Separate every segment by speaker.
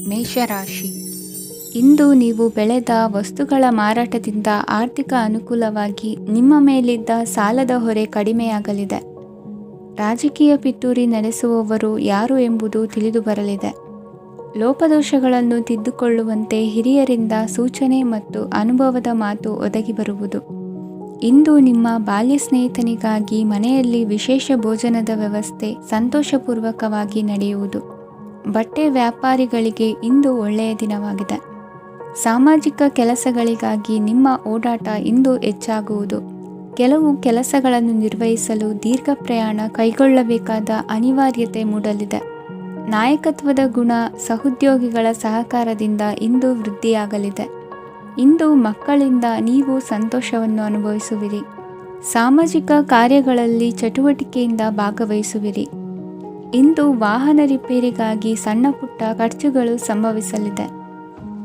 Speaker 1: ಮೇಷರಾಶಿ. ಇಂದು ನೀವು ಬೆಳೆದ ವಸ್ತುಗಳ ಮಾರಾಟದಿಂದ ಆರ್ಥಿಕ ಅನುಕೂಲವಾಗಿ ನಿಮ್ಮ ಮೇಲಿದ್ದ ಸಾಲದ ಹೊರೆ ಕಡಿಮೆಯಾಗಲಿದೆ. ರಾಜಕೀಯ ಪಿತೂರಿ ನಡೆಸುವವರು ಯಾರು ಎಂಬುದು ತಿಳಿದು ಬರಲಿದೆ. ಲೋಪದೋಷಗಳನ್ನು ತಿದ್ದುಕೊಳ್ಳುವಂತೆ ಹಿರಿಯರಿಂದ ಸೂಚನೆ ಮತ್ತು ಅನುಭವದ ಮಾತು ಒದಗಿ ಬರುವುದು. ಇಂದು ನಿಮ್ಮ ಬಾಲ್ಯ ಸ್ನೇಹಿತನಿಗಾಗಿ ಮನೆಯಲ್ಲಿ ವಿಶೇಷ ಭೋಜನದ ವ್ಯವಸ್ಥೆ ಸಂತೋಷಪೂರ್ವಕವಾಗಿ ನಡೆಯುವುದು. ಬಟ್ಟೆ ವ್ಯಾಪಾರಿಗಳಿಗೆ ಇಂದು ಒಳ್ಳೆಯ ದಿನವಾಗಿದೆ. ಸಾಮಾಜಿಕ ಕೆಲಸಗಳಿಗಾಗಿ ನಿಮ್ಮ ಓಡಾಟ ಇಂದು ಹೆಚ್ಚಾಗುವುದು. ಕೆಲವು ಕೆಲಸಗಳನ್ನು ನಿರ್ವಹಿಸಲು ದೀರ್ಘ ಪ್ರಯಾಣ ಕೈಗೊಳ್ಳಬೇಕಾದ ಅನಿವಾರ್ಯತೆ ಮೂಡಲಿದೆ. ನಾಯಕತ್ವದ ಗುಣ ಸಹೋದ್ಯೋಗಿಗಳ ಸಹಕಾರದಿಂದ ಇಂದು ವೃದ್ಧಿಯಾಗಲಿದೆ. ಇಂದು ಮಕ್ಕಳಿಂದ ನೀವು ಸಂತೋಷವನ್ನು ಅನುಭವಿಸುವಿರಿ. ಸಾಮಾಜಿಕ ಕಾರ್ಯಗಳಲ್ಲಿ ಚಟುವಟಿಕೆಯಿಂದ ಭಾಗವಹಿಸುವಿರಿ. ಇಂದು ವಾಹನ ರಿಪೇರಿಗಾಗಿ ಸಣ್ಣ ಪುಟ್ಟ ಖರ್ಚುಗಳು ಸಂಭವಿಸಲಿದೆ.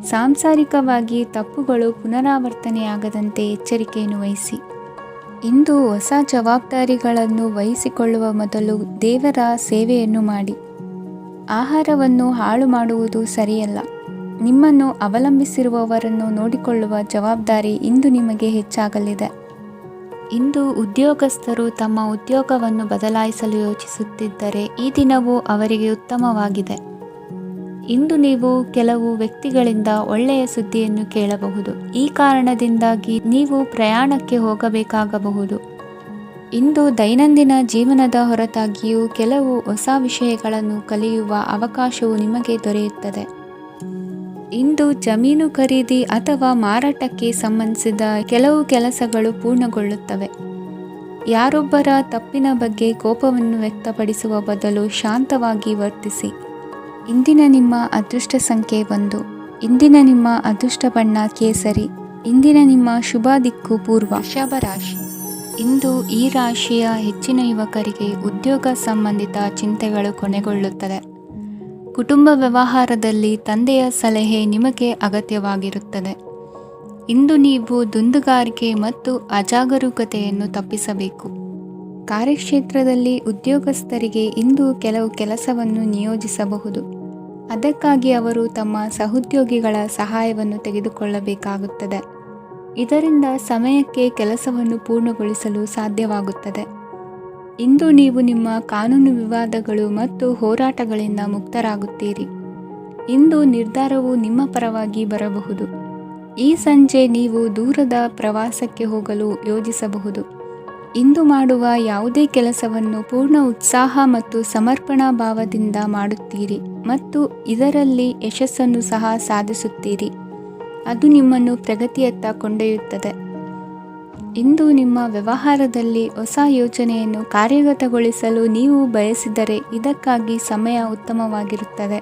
Speaker 1: ಸಾಂಸಾರಿಕವಾಗಿ ತಪ್ಪುಗಳು ಪುನರಾವರ್ತನೆಯಾಗದಂತೆ ಎಚ್ಚರಿಕೆಯನ್ನು ವಹಿಸಿ. ಇಂದು ಹೊಸ ಜವಾಬ್ದಾರಿಗಳನ್ನು ವಹಿಸಿಕೊಳ್ಳುವ ಮೊದಲು ದೇವರ ಸೇವೆಯನ್ನು ಮಾಡಿ. ಆಹಾರವನ್ನು ಹಾಳು ಮಾಡುವುದು ಸರಿಯಲ್ಲ. ನಿಮ್ಮನ್ನು ಅವಲಂಬಿಸಿರುವವರನ್ನು ನೋಡಿಕೊಳ್ಳುವ ಜವಾಬ್ದಾರಿ ಇಂದು ನಿಮಗೆ ಹೆಚ್ಚಾಗಲಿದೆ. ಇಂದು ಉದ್ಯೋಗಸ್ಥರು ತಮ್ಮ ಉದ್ಯೋಗವನ್ನು ಬದಲಾಯಿಸಲು ಯೋಚಿಸುತ್ತಿದ್ದರೆ ಈ ದಿನವೂ ಅವರಿಗೆ ಉತ್ತಮವಾಗಿದೆ. ಇಂದು ನೀವು ಕೆಲವು ವ್ಯಕ್ತಿಗಳಿಂದ ಒಳ್ಳೆಯ ಸುದ್ದಿಯನ್ನು ಕೇಳಬಹುದು. ಈ ಕಾರಣದಿಂದಾಗಿ ನೀವು ಪ್ರಯಾಣಕ್ಕೆ ಹೋಗಬೇಕಾಗಬಹುದು. ಇಂದು ದೈನಂದಿನ ಜೀವನದ ಹೊರತಾಗಿಯೂ ಕೆಲವು ಹೊಸ ವಿಷಯಗಳನ್ನು ಕಲಿಯುವ ಅವಕಾಶವು ನಿಮಗೆ ದೊರೆಯುತ್ತದೆ. ಇಂದು ಜಮೀನು ಖರೀದಿ ಅಥವಾ ಮಾರಾಟಕ್ಕೆ ಸಂಬಂಧಿಸಿದ ಕೆಲವು ಕೆಲಸಗಳು ಪೂರ್ಣಗೊಳ್ಳುತ್ತವೆ. ಯಾರೊಬ್ಬರ ತಪ್ಪಿನ ಬಗ್ಗೆ ಕೋಪವನ್ನು ವ್ಯಕ್ತಪಡಿಸುವ ಬದಲು ಶಾಂತವಾಗಿ ವರ್ತಿಸಿ. ಇಂದಿನ ನಿಮ್ಮ ಅದೃಷ್ಟ ಸಂಖ್ಯೆ 1. ಇಂದಿನ ನಿಮ್ಮ ಅದೃಷ್ಟ ಬಣ್ಣ ಕೇಸರಿ. ಇಂದಿನ ನಿಮ್ಮ ಶುಭ ದಿಕ್ಕು ಪೂರ್ವ. ವೃಷಭ ರಾಶಿ. ಇಂದು ಈ ರಾಶಿಯ ಹೆಚ್ಚಿನ ಯುವಕರಿಗೆ ಉದ್ಯೋಗ ಸಂಬಂಧಿತ ಚಿಂತೆಗಳು ಕೊನೆಗೊಳ್ಳುತ್ತದೆ. ಕುಟುಂಬ ವ್ಯವಹಾರದಲ್ಲಿ ತಂದೆಯ ಸಲಹೆ ನಿಮಗೆ ಅಗತ್ಯವಾಗಿರುತ್ತದೆ. ಇಂದು ನೀವು ದುಂದುಗಾರಿಕೆ ಮತ್ತು ಅಜಾಗರೂಕತೆಯನ್ನು ತಪ್ಪಿಸಬೇಕು. ಕಾರ್ಯಕ್ಷೇತ್ರದಲ್ಲಿ ಉದ್ಯೋಗಸ್ಥರಿಗೆ ಇಂದು ಕೆಲವು ಕೆಲಸವನ್ನು ನಿಯೋಜಿಸಬಹುದು. ಅದಕ್ಕಾಗಿ ಅವರು ತಮ್ಮ ಸಹೋದ್ಯೋಗಿಗಳ ಸಹಾಯವನ್ನು ತೆಗೆದುಕೊಳ್ಳಬೇಕಾಗುತ್ತದೆ. ಇದರಿಂದ ಸಮಯಕ್ಕೆ ಕೆಲಸವನ್ನು ಪೂರ್ಣಗೊಳಿಸಲು ಸಾಧ್ಯವಾಗುತ್ತದೆ. ಇಂದು ನೀವು ನಿಮ್ಮ ಕಾನೂನು ವಿವಾದಗಳು ಮತ್ತು ಹೋರಾಟಗಳಿಂದ ಮುಕ್ತರಾಗುತ್ತೀರಿ. ಇಂದು ನಿರ್ಧಾರವು ನಿಮ್ಮ ಪರವಾಗಿ ಬರಬಹುದು. ಈ ಸಂಜೆ ನೀವು ದೂರದ ಪ್ರವಾಸಕ್ಕೆ ಹೋಗಲು ಯೋಜಿಸಬಹುದು. ಇಂದು ಮಾಡುವ ಯಾವುದೇ ಕೆಲಸವನ್ನು ಪೂರ್ಣ ಉತ್ಸಾಹ ಮತ್ತು ಸಮರ್ಪಣಾ ಭಾವದಿಂದ ಮಾಡುತ್ತೀರಿ ಮತ್ತು ಇದರಲ್ಲಿ ಯಶಸ್ಸನ್ನು ಸಹ ಸಾಧಿಸುತ್ತೀರಿ. ಅದು ನಿಮ್ಮನ್ನು ಪ್ರಗತಿಯತ್ತ ಕೊಂಡೊಯ್ಯುತ್ತದೆ. ಇಂದು ನಿಮ್ಮ ವ್ಯವಹಾರದಲ್ಲಿ ಹೊಸ ಯೋಜನೆಯನ್ನು ಕಾರ್ಯಗತಗೊಳಿಸಲು ನೀವು ಬಯಸಿದರೆ ಇದಕ್ಕಾಗಿ ಸಮಯ ಉತ್ತಮವಾಗಿರುತ್ತದೆ.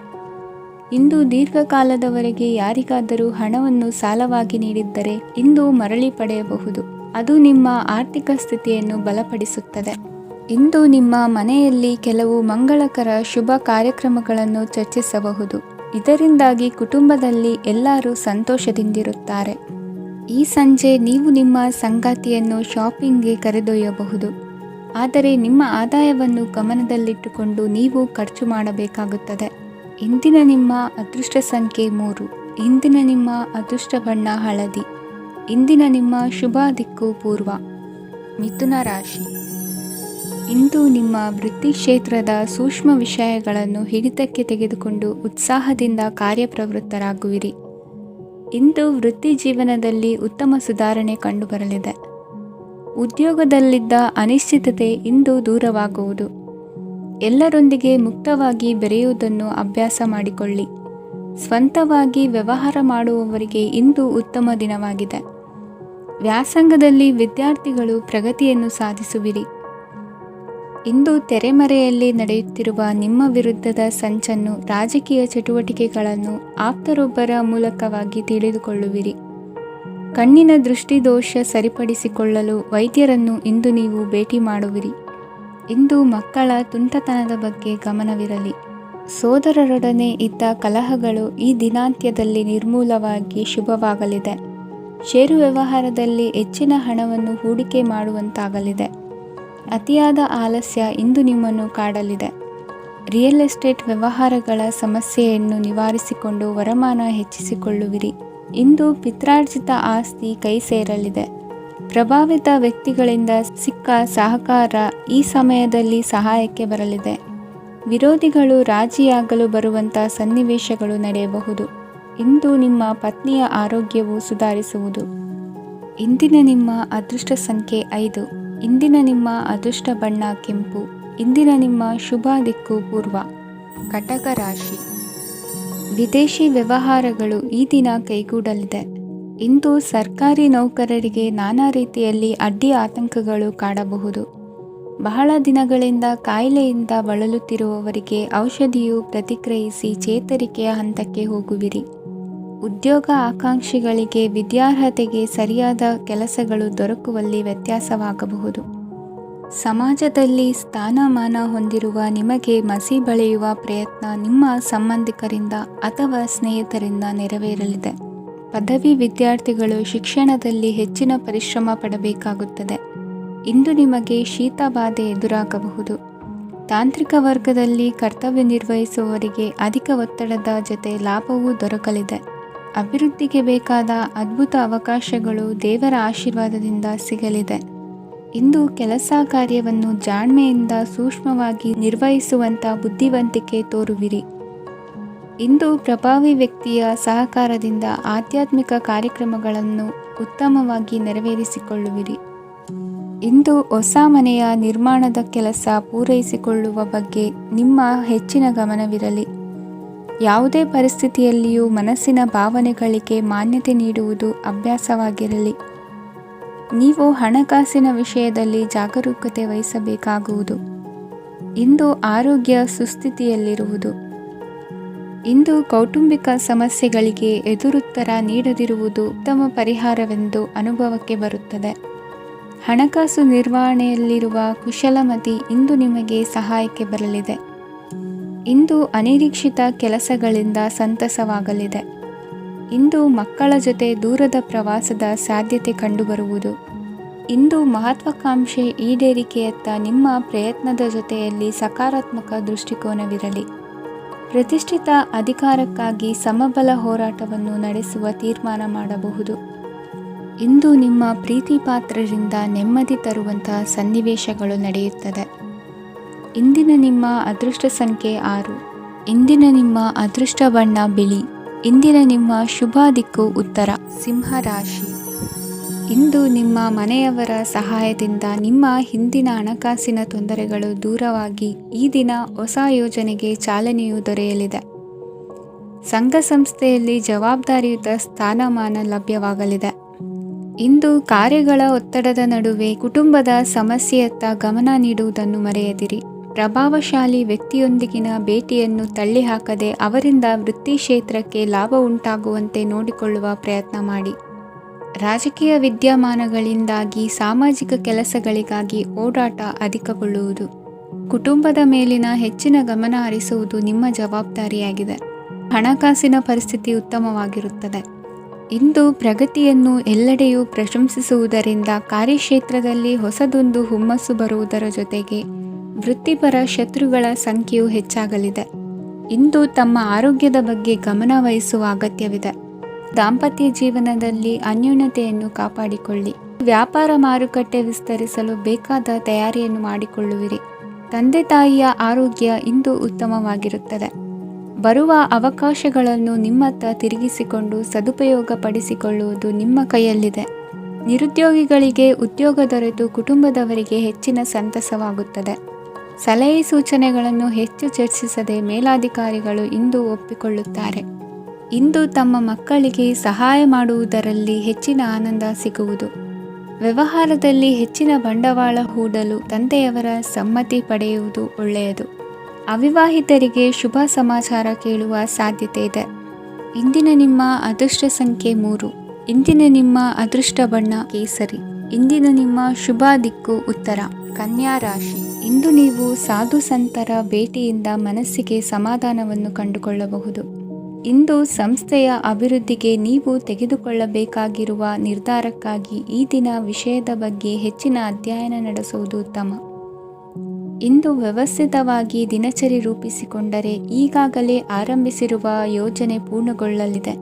Speaker 1: ಇಂದು ದೀರ್ಘಕಾಲದವರೆಗೆ ಯಾರಿಗಾದರೂ ಹಣವನ್ನು ಸಾಲವಾಗಿ ನೀಡಿದ್ದರೆ ಇಂದು ಮರಳಿ ಪಡೆಯಬಹುದು. ಅದು ನಿಮ್ಮ ಆರ್ಥಿಕ ಸ್ಥಿತಿಯನ್ನು ಬಲಪಡಿಸುತ್ತದೆ. ಇಂದು ನಿಮ್ಮ ಮನೆಯಲ್ಲಿ ಕೆಲವು ಮಂಗಳಕರ ಶುಭ ಕಾರ್ಯಕ್ರಮಗಳನ್ನು ಚರ್ಚಿಸಬಹುದು. ಇದರಿಂದಾಗಿ ಕುಟುಂಬದಲ್ಲಿ ಎಲ್ಲರೂ ಸಂತೋಷದಿಂದಿರುತ್ತಾರೆ. ಈ ಸಂಜೆ ನೀವು ನಿಮ್ಮ ಸಂಗಾತಿಯನ್ನು ಶಾಪಿಂಗ್ಗೆ ಕರೆದೊಯ್ಯಬಹುದು. ಆದರೆ ನಿಮ್ಮ ಆದಾಯವನ್ನು ಗಮನದಲ್ಲಿಟ್ಟುಕೊಂಡು ನೀವು ಖರ್ಚು ಮಾಡಬೇಕಾಗುತ್ತದೆ. ಇಂದಿನ ನಿಮ್ಮ ಅದೃಷ್ಟ ಸಂಖ್ಯೆ 3. ಇಂದಿನ ನಿಮ್ಮ ಅದೃಷ್ಟ ಬಣ್ಣ ಹಳದಿ. ಇಂದಿನ ನಿಮ್ಮ ಶುಭ ದಿಕ್ಕು ಪೂರ್ವ. ಮಿಥುನ ರಾಶಿ. ಇಂದು ನಿಮ್ಮ ವೃತ್ತಿ ಕ್ಷೇತ್ರದ ಸೂಕ್ಷ್ಮ ವಿಷಯಗಳನ್ನು ಹಿಡಿತಕ್ಕೆ ತೆಗೆದುಕೊಂಡು ಉತ್ಸಾಹದಿಂದ ಕಾರ್ಯಪ್ರವೃತ್ತರಾಗುವಿರಿ. ಇಂದು ವೃತ್ತಿ ಜೀವನದಲ್ಲಿ ಉತ್ತಮ ಸುಧಾರಣೆ ಕಂಡುಬರಲಿದೆ. ಉದ್ಯೋಗದಲ್ಲಿದ್ದ ಅನಿಶ್ಚಿತತೆ ಇಂದು ದೂರವಾಗುವುದು. ಎಲ್ಲರೊಂದಿಗೆ ಮುಕ್ತವಾಗಿ ಬೆರೆಯುವುದನ್ನು ಅಭ್ಯಾಸ ಮಾಡಿಕೊಳ್ಳಿ. ಸ್ವಂತವಾಗಿ ವ್ಯವಹಾರ ಮಾಡುವವರಿಗೆ ಇಂದು ಉತ್ತಮ ದಿನವಾಗಿದೆ. ವ್ಯಾಸಂಗದಲ್ಲಿ ವಿದ್ಯಾರ್ಥಿಗಳು ಪ್ರಗತಿಯನ್ನು ಸಾಧಿಸುವಿರಿ. ಇಂದು ತೆರೆಮರೆಯಲ್ಲಿ ನಡೆಯುತ್ತಿರುವ ನಿಮ್ಮ ವಿರುದ್ಧದ ಸಂಚನ್ನು ರಾಜಕೀಯ ಚಟುವಟಿಕೆಗಳನ್ನು ಆಪ್ತರೊಬ್ಬರ ಮೂಲಕವಾಗಿ ತಿಳಿದುಕೊಳ್ಳುವಿರಿ. ಕಣ್ಣಿನ ದೃಷ್ಟಿದೋಷ ಸರಿಪಡಿಸಿಕೊಳ್ಳಲು ವೈದ್ಯರನ್ನು ಇಂದು ನೀವು ಭೇಟಿ ಮಾಡುವಿರಿ. ಇಂದು ಮಕ್ಕಳ ತುಂಟತನದ ಬಗ್ಗೆ ಗಮನವಿರಲಿ. ಸೋದರರೊಡನೆ ಇದ್ದ ಕಲಹಗಳು ಈ ದಿನಾಂತ್ಯದಲ್ಲಿ ನಿರ್ಮೂಲವಾಗಿ ಶುಭವಾಗಲಿದೆ. ಷೇರು ವ್ಯವಹಾರದಲ್ಲಿ ಹೆಚ್ಚಿನ ಹಣವನ್ನು ಹೂಡಿಕೆ ಮಾಡುವಂತಾಗಲಿದೆ. ಅತಿಯಾದ ಆಲಸ್ಯ ಇಂದು ನಿಮ್ಮನ್ನು ಕಾಡಲಿದೆ. ರಿಯಲ್ ಎಸ್ಟೇಟ್ ವ್ಯವಹಾರಗಳ ಸಮಸ್ಯೆಯನ್ನು ನಿವಾರಿಸಿಕೊಂಡು ವರಮಾನ ಹೆಚ್ಚಿಸಿಕೊಳ್ಳುವಿರಿ. ಇಂದು ಪಿತ್ರಾರ್ಜಿತ ಆಸ್ತಿ ಕೈ ಸೇರಲಿದೆ. ಪ್ರಭಾವಿತ ವ್ಯಕ್ತಿಗಳಿಂದ ಸಿಕ್ಕ ಸಹಕಾರ ಈ ಸಮಯದಲ್ಲಿ ಸಹಾಯಕ್ಕೆ ಬರಲಿದೆ. ವಿರೋಧಿಗಳು ರಾಜಿಯಾಗಲು ಬರುವಂಥ ಸನ್ನಿವೇಶಗಳು ನಡೆಯಬಹುದು. ಇಂದು ನಿಮ್ಮ ಪತ್ನಿಯ ಆರೋಗ್ಯವು ಸುಧಾರಿಸುವುದು. ಇಂದಿನ ನಿಮ್ಮ ಅದೃಷ್ಟ ಸಂಖ್ಯೆ 5. ಇಂದಿನ ನಿಮ್ಮ ಅದೃಷ್ಟ ಬಣ್ಣ ಕೆಂಪು. ಇಂದಿನ ನಿಮ್ಮ ಶುಭ ದಿಕ್ಕು ಪೂರ್ವ. ಕಟಕ ರಾಶಿ. ವಿದೇಶಿ ವ್ಯವಹಾರಗಳು ಈ ದಿನ ಕೈಗೂಡಲಿದೆ. ಇಂದು ಸರ್ಕಾರಿ ನೌಕರರಿಗೆ ನಾನಾ ರೀತಿಯಲ್ಲಿ ಅಡ್ಡಿ ಆತಂಕಗಳು ಕಾಡಬಹುದು. ಬಹಳ ದಿನಗಳಿಂದ ಕಾಯಿಲೆಯಿಂದ ಬಳಲುತ್ತಿರುವವರಿಗೆ ಔಷಧಿಯು ಪ್ರತಿಕ್ರಿಯಿಸಿ ಚೇತರಿಕೆಯ ಹಂತಕ್ಕೆ ಹೋಗುವಿರಿ. ಉದ್ಯೋಗ ಆಕಾಂಕ್ಷಿಗಳಿಗೆ ವಿದ್ಯಾರ್ಹತೆಗೆ ಸರಿಯಾದ ಕೆಲಸಗಳು ದೊರಕುವಲ್ಲಿ ವ್ಯತ್ಯಾಸವಾಗಬಹುದು. ಸಮಾಜದಲ್ಲಿ ಸ್ಥಾನಮಾನ ಹೊಂದಿರುವ ನಿಮಗೆ ಮಸಿ ಬಳಿಯುವ ಪ್ರಯತ್ನ ನಿಮ್ಮ ಸಂಬಂಧಿಕರಿಂದ ಅಥವಾ ಸ್ನೇಹಿತರಿಂದ ನೆರವೇರಲಿದೆ. ಪದವಿ ವಿದ್ಯಾರ್ಥಿಗಳು ಶಿಕ್ಷಣದಲ್ಲಿ ಹೆಚ್ಚಿನ ಪರಿಶ್ರಮ ಪಡಬೇಕಾಗುತ್ತದೆ. ಇಂದು ನಿಮಗೆ ಶೀತ ಬಾಧೆ ಎದುರಾಗಬಹುದು. ತಾಂತ್ರಿಕ ವರ್ಗದಲ್ಲಿ ಕರ್ತವ್ಯ ನಿರ್ವಹಿಸುವವರಿಗೆ ಅಧಿಕ ಒತ್ತಡದ ಜೊತೆ ಲಾಭವೂ ದೊರಕಲಿದೆ. ಅಭಿವೃದ್ಧಿಗೆ ಬೇಕಾದ ಅದ್ಭುತ ಅವಕಾಶಗಳು ದೇವರ ಆಶೀರ್ವಾದದಿಂದ ಸಿಗಲಿದೆ. ಇಂದು ಕೆಲಸ ಕಾರ್ಯವನ್ನು ಜಾಣ್ಮೆಯಿಂದ ಸೂಕ್ಷ್ಮವಾಗಿ ನಿರ್ವಹಿಸುವಂಥ ಬುದ್ಧಿವಂತಿಕೆ ತೋರುವಿರಿ. ಇಂದು ಪ್ರಭಾವಿ ವ್ಯಕ್ತಿಯ ಸಹಕಾರದಿಂದ ಆಧ್ಯಾತ್ಮಿಕ ಕಾರ್ಯಕ್ರಮಗಳನ್ನು ಉತ್ತಮವಾಗಿ ನೆರವೇರಿಸಿಕೊಳ್ಳುವಿರಿ. ಇಂದು ಹೊಸ ಮನೆಯ ನಿರ್ಮಾಣದ ಕೆಲಸ ಪೂರೈಸಿಕೊಳ್ಳುವ ಬಗ್ಗೆ ನಿಮ್ಮ ಹೆಚ್ಚಿನ ಗಮನವಿರಲಿ. ಯಾವುದೇ ಪರಿಸ್ಥಿತಿಯಲ್ಲಿಯೂ ಮನಸ್ಸಿನ ಭಾವನೆಗಳಿಗೆ ಮಾನ್ಯತೆ ನೀಡುವುದು ಅಭ್ಯಾಸವಾಗಿರಲಿ. ನೀವು ಹಣಕಾಸಿನ ವಿಷಯದಲ್ಲಿ ಜಾಗರೂಕತೆ ವಹಿಸಬೇಕಾಗುವುದು. ಇಂದು ಆರೋಗ್ಯ ಸುಸ್ಥಿತಿಯಲ್ಲಿರುವುದು. ಇಂದು ಕೌಟುಂಬಿಕ ಸಮಸ್ಯೆಗಳಿಗೆ ಎದುರುತ್ತರ ನೀಡದಿರುವುದು ಉತ್ತಮ ಪರಿಹಾರವೆಂದು ಅನುಭವಕ್ಕೆ ಬರುತ್ತದೆ. ಹಣಕಾಸು ನಿರ್ವಹಣೆಯಲ್ಲಿರುವ ಕುಶಲಮತಿ ಇಂದು ನಿಮಗೆ ಸಹಾಯಕ್ಕೆ ಬರಲಿದೆ. ಇಂದು ಅನಿರೀಕ್ಷಿತ ಕೆಲಸಗಳಿಂದ ಸಂತಸವಾಗಲಿದೆ. ಇಂದು ಮಕ್ಕಳ ಜೊತೆ ದೂರದ ಪ್ರವಾಸದ ಸಾಧ್ಯತೆ ಕಂಡುಬರುವುದು. ಇಂದು ಮಹತ್ವಾಕಾಂಕ್ಷೆ ಈಡೇರಿಕೆಯತ್ತ ನಿಮ್ಮ ಪ್ರಯತ್ನದ ಜೊತೆಯಲ್ಲಿ ಸಕಾರಾತ್ಮಕ ದೃಷ್ಟಿಕೋನವಿರಲಿ. ಪ್ರತಿಷ್ಠಿತ ಅಧಿಕಾರಕ್ಕಾಗಿ ಸಮಬಲ ಹೋರಾಟವನ್ನು ನಡೆಸುವ ತೀರ್ಮಾನ ಮಾಡಬಹುದು. ಇಂದು ನಿಮ್ಮ ಪ್ರೀತಿ ಪಾತ್ರರಿಂದ ನೆಮ್ಮದಿ ತರುವಂತಹ ಸನ್ನಿವೇಶಗಳು ನಡೆಯುತ್ತದೆ. ಇಂದಿನ ನಿಮ್ಮ ಅದೃಷ್ಟ ಸಂಖ್ಯೆ 6. ಇಂದಿನ ನಿಮ್ಮ ಅದೃಷ್ಟ ಬಣ್ಣ ಬಿಳಿ. ಇಂದಿನ ನಿಮ್ಮ ಶುಭ ದಿಕ್ಕು ಉತ್ತರ. ಸಿಂಹ ರಾಶಿ. ಇಂದು ನಿಮ್ಮ ಮನೆಯವರ ಸಹಾಯದಿಂದ ನಿಮ್ಮ ಹಿಂದಿನ ಹಣಕಾಸಿನ ತೊಂದರೆಗಳು ದೂರವಾಗಿ ಈ ದಿನ ಹೊಸ ಯೋಜನೆಗೆ ಚಾಲನೆಯು ದೊರೆಯಲಿದೆ. ಸಂಘ ಸಂಸ್ಥೆಯಲ್ಲಿ ಜವಾಬ್ದಾರಿಯುತ ಸ್ಥಾನಮಾನ ಲಭ್ಯವಾಗಲಿದೆ. ಇಂದು ಕಾರ್ಯಗಳ ಒತ್ತಡದ ನಡುವೆ ಕುಟುಂಬದ ಸಮಸ್ಯೆಯತ್ತ ಗಮನ ನೀಡುವುದನ್ನು ಮರೆಯದಿರಿ. ಪ್ರಭಾವಶಾಲಿ ವ್ಯಕ್ತಿಯೊಂದಿಗಿನ ಭೇಟಿಯನ್ನು ತಳ್ಳಿಹಾಕದೆ ಅವರಿಂದ ವೃತ್ತಿ ಕ್ಷೇತ್ರಕ್ಕೆ ಲಾಭ ಉಂಟಾಗುವಂತೆ ನೋಡಿಕೊಳ್ಳುವ ಪ್ರಯತ್ನ ಮಾಡಿ. ರಾಜಕೀಯ ವಿದ್ಯಮಾನಗಳಿಂದಾಗಿ ಸಾಮಾಜಿಕ ಕೆಲಸಗಳಿಗಾಗಿ ಓಡಾಟ ಅಧಿಕಗೊಳ್ಳುವುದು. ಕುಟುಂಬದ ಮೇಲಿನ ಹೆಚ್ಚಿನ ಗಮನ ಹರಿಸುವುದು ನಿಮ್ಮ ಜವಾಬ್ದಾರಿಯಾಗಿದೆ. ಹಣಕಾಸಿನ ಪರಿಸ್ಥಿತಿ ಉತ್ತಮವಾಗಿರುತ್ತದೆ. ಇಂದು ಪ್ರಗತಿಯನ್ನು ಎಲ್ಲೆಡೆಯೂ ಪ್ರಶಂಸಿಸುವುದರಿಂದ ಕಾರ್ಯಕ್ಷೇತ್ರದಲ್ಲಿ ಹೊಸದೊಂದು ಹುಮ್ಮಸ್ಸು ಬರುವುದರ ಜೊತೆಗೆ ವೃತ್ತಿಪರ ಶತ್ರುಗಳ ಸಂಖ್ಯೆಯು ಹೆಚ್ಚಾಗಲಿದೆ. ಇಂದು ತಮ್ಮ ಆರೋಗ್ಯದ ಬಗ್ಗೆ ಗಮನ ವಹಿಸುವ ಅಗತ್ಯವಿದೆ. ದಾಂಪತ್ಯ ಜೀವನದಲ್ಲಿ ಅನ್ಯೋನ್ಯತೆಯನ್ನು ಕಾಪಾಡಿಕೊಳ್ಳಿ. ವ್ಯಾಪಾರ ಮಾರುಕಟ್ಟೆ ವಿಸ್ತರಿಸಲು ಬೇಕಾದ ತಯಾರಿಯನ್ನು ಮಾಡಿಕೊಳ್ಳುವಿರಿ. ತಂದೆ ತಾಯಿಯ ಆರೋಗ್ಯ ಇಂದು ಉತ್ತಮವಾಗಿರುತ್ತದೆ. ಬರುವ ಅವಕಾಶಗಳನ್ನು ನಿಮ್ಮತ್ತ ತಿರುಗಿಸಿಕೊಂಡು ಸದುಪಯೋಗ ಪಡಿಸಿಕೊಳ್ಳುವುದು ನಿಮ್ಮ ಕೈಯಲ್ಲಿದೆ. ನಿರುದ್ಯೋಗಿಗಳಿಗೆ ಉದ್ಯೋಗ ದೊರೆತು ಕುಟುಂಬದವರಿಗೆ ಹೆಚ್ಚಿನ ಸಂತಸವಾಗುತ್ತದೆ. ಸಲಹೆ ಸೂಚನೆಗಳನ್ನು ಹೆಚ್ಚು ಚರ್ಚಿಸದೆ ಮೇಲಾಧಿಕಾರಿಗಳು ಇಂದು ಒಪ್ಪಿಕೊಳ್ಳುತ್ತಾರೆ. ಇಂದು ತಮ್ಮ ಮಕ್ಕಳಿಗೆ ಸಹಾಯ ಮಾಡುವುದರಲ್ಲಿ ಹೆಚ್ಚಿನ ಆನಂದ ಸಿಗುವುದು. ವ್ಯವಹಾರದಲ್ಲಿ ಹೆಚ್ಚಿನ ಬಂಡವಾಳ ಹೂಡಲು ತಂದೆಯವರ ಸಮ್ಮತಿ ಪಡೆಯುವುದು ಒಳ್ಳೆಯದು. ಅವಿವಾಹಿತರಿಗೆ ಶುಭ ಸಮಾಚಾರ ಕೇಳುವ ಸಾಧ್ಯತೆ ಇದೆ. ಇಂದಿನ ನಿಮ್ಮ ಅದೃಷ್ಟ ಸಂಖ್ಯೆ 3. ಇಂದಿನ ನಿಮ್ಮ ಅದೃಷ್ಟ ಬಣ್ಣ ಕೇಸರಿ. ಇಂದಿನ ನಿಮ್ಮ ಶುಭ ದಿಕ್ಕು ಉತ್ತರ. ಕನ್ಯಾ ರಾಶಿ. ಇಂದು ನೀವು ಸಾಧು ಸಂತರ ಭೇಟಿಯಿಂದ ಮನಸ್ಸಿಗೆ ಸಮಾಧಾನವನ್ನು ಕಂಡುಕೊಳ್ಳಬಹುದು. ಇಂದು ಸಂಸ್ಥೆಯ ಅಭಿವೃದ್ಧಿಗೆ ನೀವು ತೆಗೆದುಕೊಳ್ಳಬೇಕಾಗಿರುವ ನಿರ್ಧಾರಕ್ಕಾಗಿ ಈ ದಿನ ವಿಷಯದ ಬಗ್ಗೆ ಹೆಚ್ಚಿನ ಅಧ್ಯಯನ ನಡೆಸುವುದು ಉತ್ತಮ. ಇಂದು ವ್ಯವಸ್ಥಿತವಾಗಿ ದಿನಚರಿ ರೂಪಿಸಿಕೊಂಡರೆ ಈಗಾಗಲೇ ಆರಂಭಿಸಿರುವ ಯೋಜನೆ ಪೂರ್ಣಗೊಳ್ಳಲಿದೆ.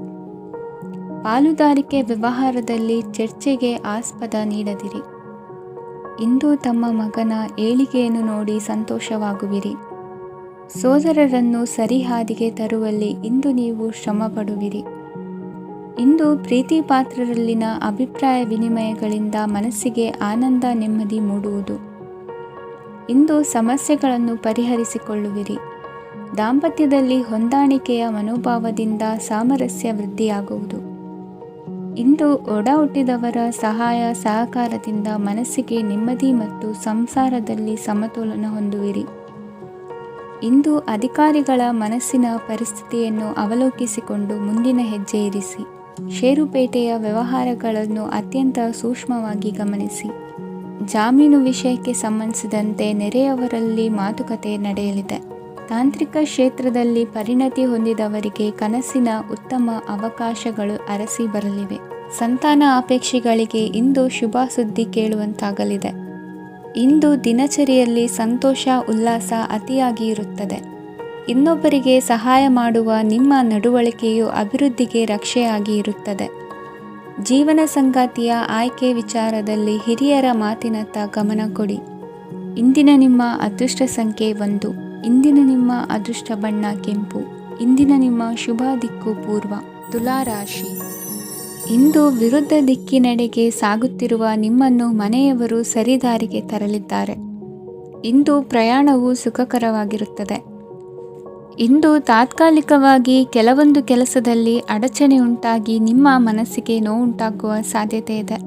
Speaker 1: ಪಾಲುದಾರಿಕೆ ವ್ಯವಹಾರದಲ್ಲಿ ಚರ್ಚೆಗೆ ಆಸ್ಪದ ನೀಡದಿರಿ. ಇಂದು ತಮ್ಮ ಮಗನ ಏಳಿಗೆಯನ್ನು ನೋಡಿ ಸಂತೋಷವಾಗುವಿರಿ. ಸೋದರರನ್ನು ಸರಿಹಾದಿಗೆ ತರುವಲ್ಲಿ ಇಂದು ನೀವು ಶ್ರಮಪಡುವಿರಿ. ಇಂದು ಪ್ರೀತಿ ಪಾತ್ರರಲ್ಲಿನ ಅಭಿಪ್ರಾಯ ವಿನಿಮಯಗಳಿಂದ ಮನಸ್ಸಿಗೆ ಆನಂದ ನೆಮ್ಮದಿ ಮೂಡುವುದು. ಇಂದು ಸಮಸ್ಯೆಗಳನ್ನು ಪರಿಹರಿಸಿಕೊಳ್ಳುವಿರಿ. ದಾಂಪತ್ಯದಲ್ಲಿ ಹೊಂದಾಣಿಕೆಯ ಮನೋಭಾವದಿಂದ ಸಾಮರಸ್ಯ ವೃದ್ಧಿಯಾಗುವುದು. ಇಂದು ಒಡ ಹುಟ್ಟಿದವರ ಸಹಾಯ ಸಹಕಾರದಿಂದ ಮನಸ್ಸಿಗೆ ನೆಮ್ಮದಿ ಮತ್ತು ಸಂಸಾರದಲ್ಲಿ ಸಮತೋಲನ ಹೊಂದುವಿರಿ. ಇಂದು ಅಧಿಕಾರಿಗಳ ಮನಸ್ಸಿನ ಪರಿಸ್ಥಿತಿಯನ್ನು ಅವಲೋಕಿಸಿಕೊಂಡು ಮುಂದಿನ ಹೆಜ್ಜೆ ಇರಿಸಿ. ಷೇರುಪೇಟೆಯ ವ್ಯವಹಾರಗಳನ್ನು ಅತ್ಯಂತ ಸೂಕ್ಷ್ಮವಾಗಿ ಗಮನಿಸಿ. ಜಾಮೀನು ವಿಷಯಕ್ಕೆ ಸಂಬಂಧಿಸಿದಂತೆ ನೆರೆಯವರಲ್ಲಿ ಮಾತುಕತೆ ನಡೆಯಲಿದೆ. ತಾಂತ್ರಿಕ ಕ್ಷೇತ್ರದಲ್ಲಿ ಪರಿಣತಿ ಹೊಂದಿದವರಿಗೆ ಕನಸಿನ ಉತ್ತಮ ಅವಕಾಶಗಳು ಅರಸಿ ಬರಲಿವೆ. ಸಂತಾನ ಅಪೇಕ್ಷೆಗಳಿಗೆ ಇಂದು ಶುಭ ಸುದ್ದಿ ಕೇಳುವಂತಾಗಲಿದೆ. ಇಂದು ದಿನಚರಿಯಲ್ಲಿ ಸಂತೋಷ ಉಲ್ಲಾಸ ಅತಿಯಾಗಿ ಇರುತ್ತದೆ. ಇನ್ನೊಬ್ಬರಿಗೆ ಸಹಾಯ ಮಾಡುವ ನಿಮ್ಮ ನಡವಳಿಕೆಯು ಅಭಿವೃದ್ಧಿಗೆ ರಕ್ಷೆಯಾಗಿ ಇರುತ್ತದೆ. ಜೀವನ ಸಂಗಾತಿಯ ಆಯ್ಕೆ ವಿಚಾರದಲ್ಲಿ ಹಿರಿಯರ ಮಾತಿನತ್ತ ಗಮನ ಕೊಡಿ. ಇಂದಿನ ನಿಮ್ಮ ಅದೃಷ್ಟ ಸಂಖ್ಯೆ 1. ಇಂದಿನ ನಿಮ್ಮ ಅದೃಷ್ಟ ಬಣ್ಣ ಕೆಂಪು. ಇಂದಿನ ನಿಮ್ಮ ಶುಭ ದಿಕ್ಕು ಪೂರ್ವ. ತುಲಾ ರಾಶಿ. ಇಂದು ವಿರುದ್ಧ ದಿಕ್ಕಿನೆಡೆಗೆ ಸಾಗುತ್ತಿರುವ ನಿಮ್ಮನ್ನು ಮನೆಯವರು ಸರಿದಾರಿಗೆ ತರಲಿದ್ದಾರೆ. ಇಂದು ಪ್ರಯಾಣವು ಸುಖಕರವಾಗಿರುತ್ತದೆ. ಇಂದು ತಾತ್ಕಾಲಿಕವಾಗಿ ಕೆಲವೊಂದು ಕೆಲಸದಲ್ಲಿ ಅಡಚಣೆ ಉಂಟಾಗಿ ನಿಮ್ಮ ಮನಸ್ಸಿಗೆ ನೋವುಂಟಾಗುವ ಸಾಧ್ಯತೆ ಇದೆ.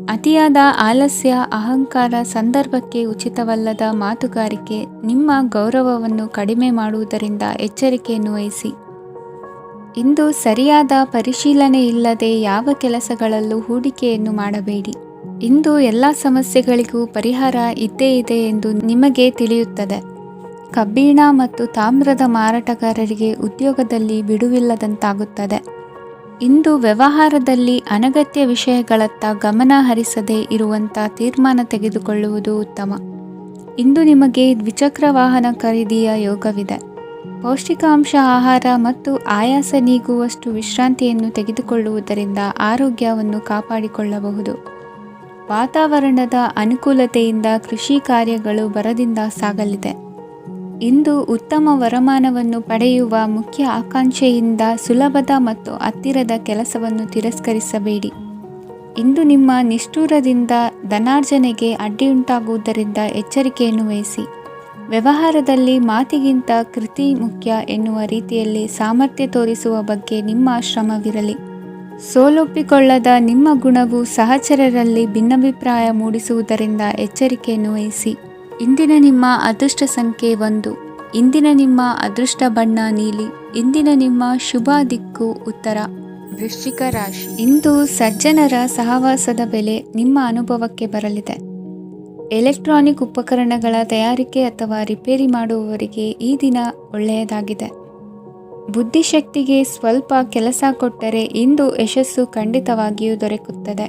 Speaker 1: ಅತಿಯಾದ ಆಲಸ್ಯ, ಅಹಂಕಾರ, ಸಂದರ್ಭಕ್ಕೆ ಉಚಿತವಲ್ಲದ ಮಾತುಗಾರಿಕೆ ನಿಮ್ಮ ಗೌರವವನ್ನು ಕಡಿಮೆ ಮಾಡುವುದರಿಂದ ಎಚ್ಚರಿಕೆಯನ್ನು ವಹಿಸಿ. ಇಂದು ಸರಿಯಾದ ಪರಿಶೀಲನೆ ಇಲ್ಲದೆ ಯಾವ ಕೆಲಸಗಳಲ್ಲೂ ಹೂಡಿಕೆಯನ್ನು ಮಾಡಬೇಡಿ. ಇಂದು ಎಲ್ಲ ಸಮಸ್ಯೆಗಳಿಗೂ ಪರಿಹಾರ ಇದ್ದೇ ಇದೆ ಎಂದು ನಿಮಗೆ ತಿಳಿಯುತ್ತದೆ. ಕಬ್ಬಿಣ ಮತ್ತು ತಾಮ್ರದ ಮಾರಾಟಗಾರರಿಗೆ ಉದ್ಯೋಗದಲ್ಲಿ ಬಿಡುವಿಲ್ಲದಂತಾಗುತ್ತದೆ. ಇಂದು ವ್ಯವಹಾರದಲ್ಲಿ ಅನಗತ್ಯ ವಿಷಯಗಳತ್ತ ಗಮನ ಹರಿಸದೇ ಇರುವಂಥ ತೀರ್ಮಾನ ತೆಗೆದುಕೊಳ್ಳುವುದು ಉತ್ತಮ. ಇಂದು ನಿಮಗೆ ದ್ವಿಚಕ್ರ ವಾಹನ ಖರೀದಿಯ ಯೋಗವಿದೆ. ಪೌಷ್ಟಿಕಾಂಶ ಆಹಾರ ಮತ್ತು ಆಯಾಸ ನೀಗುವಷ್ಟು ವಿಶ್ರಾಂತಿಯನ್ನು ತೆಗೆದುಕೊಳ್ಳುವುದರಿಂದ ಆರೋಗ್ಯವನ್ನು ಕಾಪಾಡಿಕೊಳ್ಳಬಹುದು. ವಾತಾವರಣದ ಅನುಕೂಲತೆಯಿಂದ ಕೃಷಿ ಕಾರ್ಯಗಳು ಭರದಿಂದ ಸಾಗಲಿದೆ. ಇಂದು ಉತ್ತಮ ವರಮಾನವನ್ನು ಪಡೆಯುವ ಮುಖ್ಯ ಆಕಾಂಕ್ಷೆಯಿಂದ ಸುಲಭದ ಮತ್ತು ಹತ್ತಿರದ ಕೆಲಸವನ್ನು ತಿರಸ್ಕರಿಸಬೇಡಿ. ಇಂದು ನಿಮ್ಮ ನಿಷ್ಠುರದಿಂದ ಧನಾರ್ಜನೆಗೆ ಅಡ್ಡಿಯುಂಟಾಗುವುದರಿಂದ ಎಚ್ಚರಿಕೆಯನ್ನು ವಹಿಸಿ. ವ್ಯವಹಾರದಲ್ಲಿ ಮಾತಿಗಿಂತ ಕೃತಿ ಮುಖ್ಯ ಎನ್ನುವ ರೀತಿಯಲ್ಲಿ ಸಾಮರ್ಥ್ಯ ತೋರಿಸುವ ಬಗ್ಗೆ ನಿಮ್ಮ ಶ್ರಮವಿರಲಿ. ಸೋಲೊಪ್ಪಿಕೊಳ್ಳದ ನಿಮ್ಮ ಗುಣವು ಸಹಚರರಲ್ಲಿ ಭಿನ್ನಾಭಿಪ್ರಾಯ ಮೂಡಿಸುವುದರಿಂದ ಎಚ್ಚರಿಕೆಯನ್ನು ವಹಿಸಿ. ಇಂದಿನ ನಿಮ್ಮ ಅದೃಷ್ಟ ಸಂಖ್ಯೆ 1. ಇಂದಿನ ನಿಮ್ಮ ಅದೃಷ್ಟ ಬಣ್ಣ ನೀಲಿ. ಇಂದಿನ ನಿಮ್ಮ ಶುಭ ದಿಕ್ಕು ಉತ್ತರ. ವೃಶ್ಚಿಕ ರಾಶಿ. ಇಂದು ಸಜ್ಜನರ ಸಹವಾಸದ ಬೆಲೆ ನಿಮ್ಮ ಅನುಭವಕ್ಕೆ ಬರಲಿದೆ. ಎಲೆಕ್ಟ್ರಾನಿಕ್ ಉಪಕರಣಗಳ ತಯಾರಿಕೆ ಅಥವಾ ರಿಪೇರಿ ಮಾಡುವವರಿಗೆ ಈ ದಿನ ಒಳ್ಳೆಯದಾಗಿದೆ. ಬುದ್ಧಿಶಕ್ತಿಗೆ ಸ್ವಲ್ಪ ಕೆಲಸ ಕೊಟ್ಟರೆ ಇಂದು ಯಶಸ್ಸು ಖಂಡಿತವಾಗಿಯೂ ದೊರಕುತ್ತದೆ.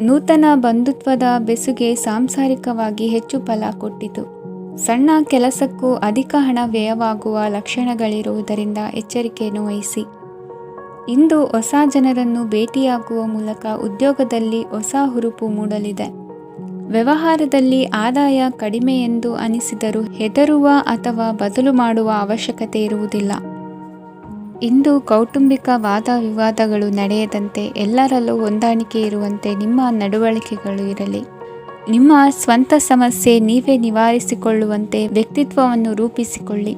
Speaker 1: ನೂತನ ಬಂಧುತ್ವದ ಬೆಸುಗೆ ಸಾಂಸಾರಿಕವಾಗಿ ಹೆಚ್ಚು ಫಲ ಕೊಟ್ಟಿತು. ಸಣ್ಣ ಕೆಲಸಕ್ಕೂ ಅಧಿಕ ಹಣ ವ್ಯಯವಾಗುವ ಲಕ್ಷಣಗಳಿರುವುದರಿಂದ ಎಚ್ಚರಿಕೆಯನ್ನು ವಹಿಸಿ. ಇಂದು ಹೊಸ ಜನರನ್ನು ಭೇಟಿಯಾಗುವ ಮೂಲಕ ಉದ್ಯೋಗದಲ್ಲಿ ಹೊಸ ಹುರುಪು ಮೂಡಲಿದೆ. ವ್ಯವಹಾರದಲ್ಲಿ ಆದಾಯ ಕಡಿಮೆ ಎಂದು ಅನಿಸಿದರೂ ಹೆದರುವ ಅಥವಾ ಬದಲು ಮಾಡುವ ಅವಶ್ಯಕತೆ ಇರುವುದಿಲ್ಲ. ಇಂದು ಕೌಟುಂಬಿಕ ವಾದ ವಿವಾದಗಳು ನಡೆಯದಂತೆ ಎಲ್ಲರಲ್ಲೂ ಹೊಂದಾಣಿಕೆ ಇರುವಂತೆ ನಿಮ್ಮ ನಡವಳಿಕೆಗಳು ಇರಲಿ. ನಿಮ್ಮ ಸ್ವಂತ ಸಮಸ್ಯೆ ನೀವೇ ನಿವಾರಿಸಿಕೊಳ್ಳುವಂತೆ ವ್ಯಕ್ತಿತ್ವವನ್ನು ರೂಪಿಸಿಕೊಳ್ಳಿ.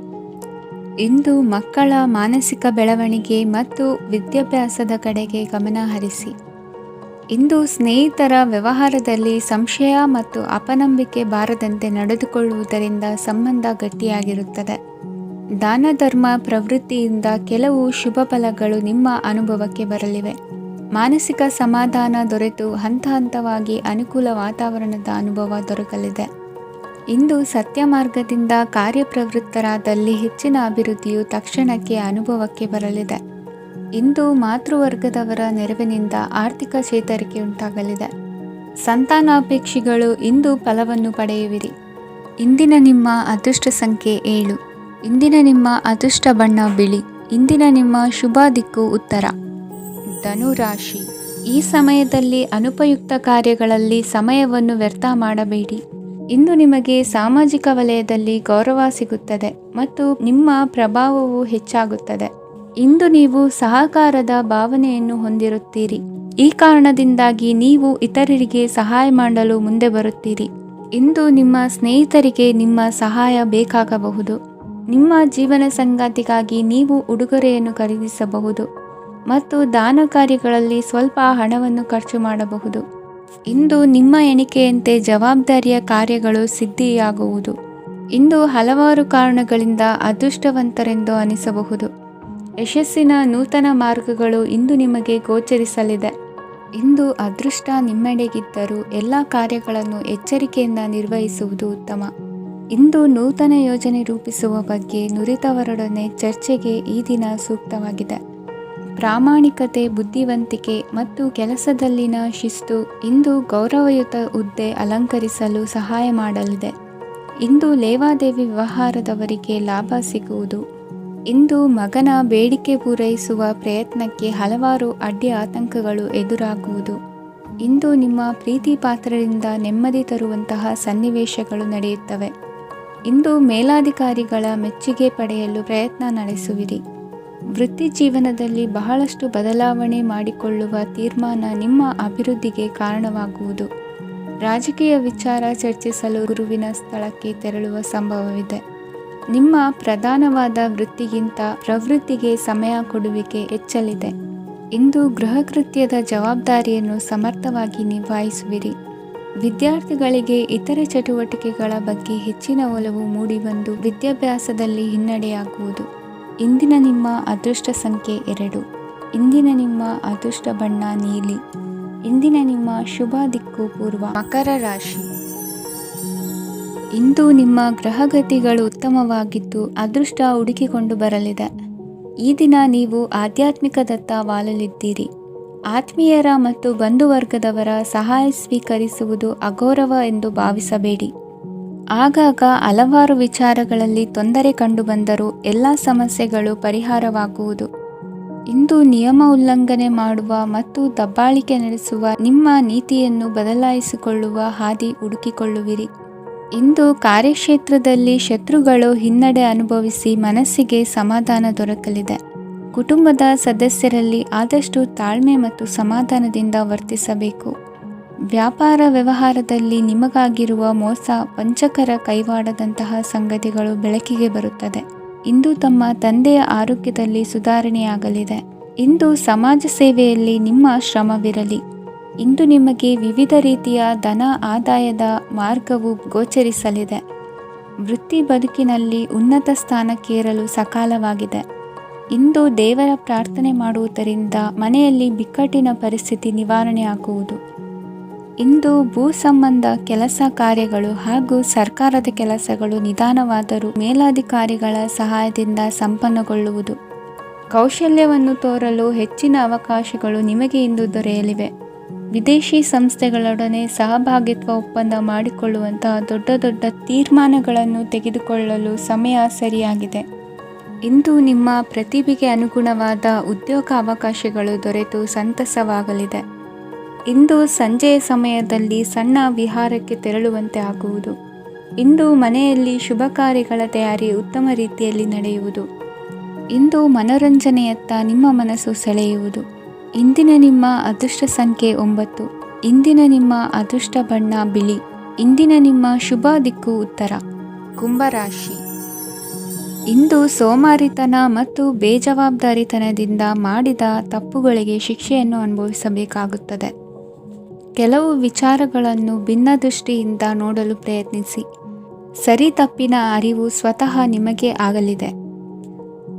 Speaker 1: ಇಂದು ಮಕ್ಕಳ ಮಾನಸಿಕ ಬೆಳವಣಿಗೆ ಮತ್ತು ವಿದ್ಯಾಭ್ಯಾಸದ ಕಡೆಗೆ ಗಮನ ಹರಿಸಿ. ಇಂದು ಸ್ನೇಹಿತರ ವ್ಯವಹಾರದಲ್ಲಿ ಸಂಶಯ ಮತ್ತು ಅಪನಂಬಿಕೆ ಬಾರದಂತೆ ನಡೆದುಕೊಳ್ಳುವುದರಿಂದ ಸಂಬಂಧ ಗಟ್ಟಿಯಾಗಿರುತ್ತದೆ. ದಾನ ಧರ್ಮ ಪ್ರವೃತ್ತಿಯಿಂದ ಕೆಲವು ಶುಭ ಫಲಗಳು ನಿಮ್ಮ ಅನುಭವಕ್ಕೆ ಬರಲಿವೆ. ಮಾನಸಿಕ ಸಮಾಧಾನ ದೊರೆತು ಹಂತ ಹಂತವಾಗಿ ಅನುಕೂಲ ವಾತಾವರಣದ ಅನುಭವ ದೊರಕಲಿದೆ. ಇಂದು ಸತ್ಯ ಮಾರ್ಗದಿಂದ ಕಾರ್ಯಪ್ರವೃತ್ತರಾದಲ್ಲಿ ಹೆಚ್ಚಿನ ಅಭಿವೃದ್ಧಿಯು ತಕ್ಷಣಕ್ಕೆ ಅನುಭವಕ್ಕೆ ಬರಲಿದೆ. ಇಂದು ಮಾತೃವರ್ಗದವರ ನೆರವಿನಿಂದ ಆರ್ಥಿಕ ಚೇತರಿಕೆ ಉಂಟಾಗಲಿದೆ. ಸಂತಾನಾಪೇಕ್ಷಿಗಳು ಇಂದು ಫಲವನ್ನು ಪಡೆಯುವಿರಿ. ಇಂದಿನ ನಿಮ್ಮ ಅದೃಷ್ಟ ಸಂಖ್ಯೆ 7. ಇಂದಿನ ನಿಮ್ಮ ಅದೃಷ್ಟ ಬಣ್ಣ ಬಿಳಿ. ಇಂದಿನ ನಿಮ್ಮ ಶುಭ ದಿಕ್ಕು ಉತ್ತರ. ಧನುರಾಶಿ. ಈ ಸಮಯದಲ್ಲಿ ಅನುಪಯುಕ್ತ ಕಾರ್ಯಗಳಲ್ಲಿ ಸಮಯವನ್ನು ವ್ಯರ್ಥ ಮಾಡಬೇಡಿ. ಇಂದು ನಿಮಗೆ ಸಾಮಾಜಿಕ ವಲಯದಲ್ಲಿ ಗೌರವ ಸಿಗುತ್ತದೆ ಮತ್ತು ನಿಮ್ಮ ಪ್ರಭಾವವು ಹೆಚ್ಚಾಗುತ್ತದೆ. ಇಂದು ನೀವು ಸಹಕಾರದ ಭಾವನೆಯನ್ನು ಹೊಂದಿರುತ್ತೀರಿ. ಈ ಕಾರಣದಿಂದಾಗಿ ನೀವು ಇತರರಿಗೆ ಸಹಾಯ ಮಾಡಲು ಮುಂದೆ ಬರುತ್ತೀರಿ. ಇಂದು ನಿಮ್ಮ ಸ್ನೇಹಿತರಿಗೆ ನಿಮ್ಮ ಸಹಾಯ ಬೇಕಾಗಬಹುದು. ನಿಮ್ಮ ಜೀವನ ಸಂಗಾತಿಗಾಗಿ ನೀವು ಉಡುಗೊರೆಯನ್ನು ಖರೀದಿಸಬಹುದು ಮತ್ತು ದಾನ ಕಾರ್ಯಗಳಲ್ಲಿ ಸ್ವಲ್ಪ ಹಣವನ್ನು ಖರ್ಚು ಮಾಡಬಹುದು. ಇಂದು ನಿಮ್ಮ ಎಣಿಕೆಯಂತೆ ಜವಾಬ್ದಾರಿಯ ಕಾರ್ಯಗಳು ಸಿದ್ಧಿಯಾಗುವುದು. ಇಂದು ಹಲವಾರು ಕಾರಣಗಳಿಂದ ಅದೃಷ್ಟವಂತರೆಂದು ಅನಿಸಬಹುದು. ಯಶಸ್ಸಿನ ನೂತನ ಮಾರ್ಗಗಳು ಇಂದು ನಿಮಗೆ ಗೋಚರಿಸಲಿದೆ. ಇಂದು ಅದೃಷ್ಟ ನಿಮ್ಮೆಡೆಗಿದ್ದರೂ ಎಲ್ಲ ಕಾರ್ಯಗಳನ್ನು ಎಚ್ಚರಿಕೆಯಿಂದ ನಿರ್ವಹಿಸುವುದು ಉತ್ತಮ. ಇಂದು ನೂತನ ಯೋಜನೆ ರೂಪಿಸುವ ಬಗ್ಗೆ ನುರಿತವರೊಡನೆ ಚರ್ಚೆಗೆ ಈ ದಿನ ಸೂಕ್ತವಾಗಿದೆ. ಪ್ರಾಮಾಣಿಕತೆ, ಬುದ್ಧಿವಂತಿಕೆ ಮತ್ತು ಕೆಲಸದಲ್ಲಿನ ಶಿಸ್ತು ಇಂದು ಗೌರವಯುತ ಹುದ್ದೆ ಅಲಂಕರಿಸಲು ಸಹಾಯ ಮಾಡಲಿದೆ. ಇಂದು ಲೇವಾದೇವಿ ವ್ಯವಹಾರದವರಿಗೆ ಲಾಭ ಸಿಗುವುದು. ಇಂದು ಮಗನ ಬೇಡಿಕೆ ಪೂರೈಸುವ ಪ್ರಯತ್ನಕ್ಕೆ ಹಲವಾರು ಅಡ್ಡಿ ಆತಂಕಗಳು ಎದುರಾಗುವುದು. ಇಂದು ನಿಮ್ಮ ಪ್ರೀತಿ ಪಾತ್ರರಿಂದ ನೆಮ್ಮದಿ ತರುವಂತಹ ಸನ್ನಿವೇಶಗಳು ನಡೆಯುತ್ತವೆ. ಇಂದು ಮೇಲಾಧಿಕಾರಿಗಳ ಮೆಚ್ಚುಗೆ ಪಡೆಯಲು ಪ್ರಯತ್ನ ನಡೆಸುವಿರಿ. ವೃತ್ತಿ ಜೀವನದಲ್ಲಿ ಬಹಳಷ್ಟು ಬದಲಾವಣೆ ಮಾಡಿಕೊಳ್ಳುವ ತೀರ್ಮಾನ ನಿಮ್ಮ ಅಭಿವೃದ್ಧಿಗೆ ಕಾರಣವಾಗುವುದು. ರಾಜಕೀಯ ವಿಚಾರ ಚರ್ಚಿಸಲು ಗುರುವಿನ ಸ್ಥಳಕ್ಕೆ ತೆರಳುವ ಸಂಭವವಿದೆ. ನಿಮ್ಮ ಪ್ರಧಾನವಾದ ವೃತ್ತಿಗಿಂತ ಪ್ರವೃತ್ತಿಗೆ ಸಮಯ ಕೊಡುವಿಕೆ ಹೆಚ್ಚಲಿದೆ. ಇಂದು ಗೃಹ ಕೃತ್ಯದ ಜವಾಬ್ದಾರಿಯನ್ನು ಸಮರ್ಥವಾಗಿ ನಿಭಾಯಿಸುವಿರಿ. ವಿದ್ಯಾರ್ಥಿಗಳಿಗೆ ಇತರೆ ಚಟುವಟಿಕೆಗಳ ಬಗ್ಗೆ ಹೆಚ್ಚಿನ ಒಲವು ಮೂಡಿಬಂದು ವಿದ್ಯಾಭ್ಯಾಸದಲ್ಲಿ ಹಿನ್ನಡೆಯಾಗುವುದು. ಇಂದಿನ ನಿಮ್ಮ ಅದೃಷ್ಟ ಸಂಖ್ಯೆ 2. ಇಂದಿನ ನಿಮ್ಮ ಅದೃಷ್ಟ ಬಣ್ಣ ನೀಲಿ. ಇಂದಿನ ನಿಮ್ಮ ಶುಭ ದಿಕ್ಕು ಪೂರ್ವ. ಮಕರ ರಾಶಿ. ಇಂದು ನಿಮ್ಮ ಗ್ರಹಗತಿಗಳು ಉತ್ತಮವಾಗಿದ್ದು ಅದೃಷ್ಟ ಹುಡುಕಿಕೊಂಡು ಬರಲಿದೆ. ಈ ದಿನ ನೀವು ಆಧ್ಯಾತ್ಮಿಕದತ್ತ ವಾಲಲಿದ್ದೀರಿ. ಆತ್ಮೀಯರ ಮತ್ತು ಬಂಧುವರ್ಗದವರ ಸಹಾಯ ಸ್ವೀಕರಿಸುವುದು ಅಗೌರವ ಎಂದು ಭಾವಿಸಬೇಡಿ. ಆಗಾಗ ಹಲವಾರು ವಿಚಾರಗಳಲ್ಲಿ ತೊಂದರೆ ಕಂಡುಬಂದರೂ ಎಲ್ಲ ಸಮಸ್ಯೆಗಳು ಪರಿಹಾರವಾಗುವುದು. ಇಂದು ನಿಯಮ ಉಲ್ಲಂಘನೆ ಮಾಡುವ ಮತ್ತು ದಬ್ಬಾಳಿಕೆ ನಡೆಸುವ ನಿಮ್ಮ ನೀತಿಯನ್ನು ಬದಲಾಯಿಸಿಕೊಳ್ಳುವ ಹಾದಿ ಹುಡುಕಿಕೊಳ್ಳುವಿರಿ. ಇಂದು ಕಾರ್ಯಕ್ಷೇತ್ರದಲ್ಲಿ ಶತ್ರುಗಳು ಹಿನ್ನಡೆ ಅನುಭವಿಸಿ ಮನಸ್ಸಿಗೆ ಸಮಾಧಾನ ದೊರಕಲಿದೆ. ಕುಟುಂಬದ ಸದಸ್ಯರಲ್ಲಿ ಆದಷ್ಟು ತಾಳ್ಮೆ ಮತ್ತು ಸಮಾಧಾನದಿಂದ ವರ್ತಿಸಬೇಕು. ವ್ಯಾಪಾರ ವ್ಯವಹಾರದಲ್ಲಿ ನಿಮಗಾಗಿರುವ ಮೋಸ, ವಂಚಕರ ಕೈವಾಡದಂತಹ ಸಂಗತಿಗಳು ಬೆಳಕಿಗೆ ಬರುತ್ತದೆ. ಇಂದು ತಮ್ಮ ತಂದೆಯ ಆರೋಗ್ಯದಲ್ಲಿ ಸುಧಾರಣೆಯಾಗಲಿದೆ. ಇಂದು ಸಮಾಜ ಸೇವೆಯಲ್ಲಿ ನಿಮ್ಮ ಶ್ರಮವಿರಲಿ. ಇಂದು ನಿಮಗೆ ವಿವಿಧ ರೀತಿಯ ಧನ ಆದಾಯದ ಮಾರ್ಗವು ಗೋಚರಿಸಲಿದೆ. ವೃತ್ತಿ ಬದುಕಿನಲ್ಲಿ ಉನ್ನತ ಸ್ಥಾನಕ್ಕೇರಲು ಸಕಾಲವಾಗಿದೆ. ಇಂದು ದೇವರ ಪ್ರಾರ್ಥನೆ ಮಾಡುವುದರಿಂದ ಮನೆಯಲ್ಲಿ ಬಿಕ್ಕಟ್ಟಿನ ಪರಿಸ್ಥಿತಿ ನಿವಾರಣೆಯಾಗುವುದು. ಇಂದು ಭೂ ಸಂಬಂಧ ಕೆಲಸ ಕಾರ್ಯಗಳು ಹಾಗೂ ಸರ್ಕಾರದ ಕೆಲಸಗಳು ನಿಧಾನವಾದರೂ ಮೇಲಾಧಿಕಾರಿಗಳ ಸಹಾಯದಿಂದ ಸಂಪನ್ನಗೊಳ್ಳುವುದು. ಕೌಶಲ್ಯವನ್ನು ತೋರಲು ಹೆಚ್ಚಿನ ಅವಕಾಶಗಳು ನಿಮಗೆ ಇಂದು ದೊರೆಯಲಿವೆ. ವಿದೇಶಿ ಸಂಸ್ಥೆಗಳೊಡನೆ ಸಹಭಾಗಿತ್ವ ಒಪ್ಪಂದ ಮಾಡಿಕೊಳ್ಳುವಂತಹ ದೊಡ್ಡ ದೊಡ್ಡ ತೀರ್ಮಾನಗಳನ್ನು ತೆಗೆದುಕೊಳ್ಳಲು ಸಮಯ ಸರಿಯಾಗಿದೆ. ಇಂದು ನಿಮ್ಮ ಪ್ರತಿಭೆಗೆ ಅನುಗುಣವಾದ ಉದ್ಯೋಗ ಅವಕಾಶಗಳು ದೊರೆತು ಸಂತಸವಾಗಲಿದೆ. ಇಂದು ಸಂಜೆಯ ಸಮಯದಲ್ಲಿ ಸಣ್ಣ ವಿಹಾರಕ್ಕೆ ತೆರಳುವಂತೆ ಆಗುವುದು. ಇಂದು ಮನೆಯಲ್ಲಿ ಶುಭ ಕಾರ್ಯಗಳ ತಯಾರಿ ಉತ್ತಮ ರೀತಿಯಲ್ಲಿ ನಡೆಯುವುದು. ಇಂದು ಮನೋರಂಜನೆಯತ್ತ ನಿಮ್ಮ ಮನಸ್ಸು ಸೆಳೆಯುವುದು. ಇಂದಿನ ನಿಮ್ಮ ಅದೃಷ್ಟ ಸಂಖ್ಯೆ 9. ಇಂದಿನ ನಿಮ್ಮ ಅದೃಷ್ಟ ಬಣ್ಣ ಬಿಳಿ. ಇಂದಿನ ನಿಮ್ಮ ಶುಭ ದಿಕ್ಕು ಉತ್ತರ. ಕುಂಭರಾಶಿ. ಇಂದು ಸೋಮಾರಿತನ ಮತ್ತು ಬೇಜವಾಬ್ದಾರಿತನದಿಂದ ಮಾಡಿದ ತಪ್ಪುಗಳಿಗೆ ಶಿಕ್ಷೆಯನ್ನು ಅನುಭವಿಸಬೇಕಾಗುತ್ತದೆ. ಕೆಲವು ವಿಚಾರಗಳನ್ನು ಭಿನ್ನ ದೃಷ್ಟಿಯಿಂದ ನೋಡಲು ಪ್ರಯತ್ನಿಸಿ. ಸರಿ ತಪ್ಪಿನ ಅರಿವು ಸ್ವತಃ ನಿಮಗೆ ಆಗಲಿದೆ.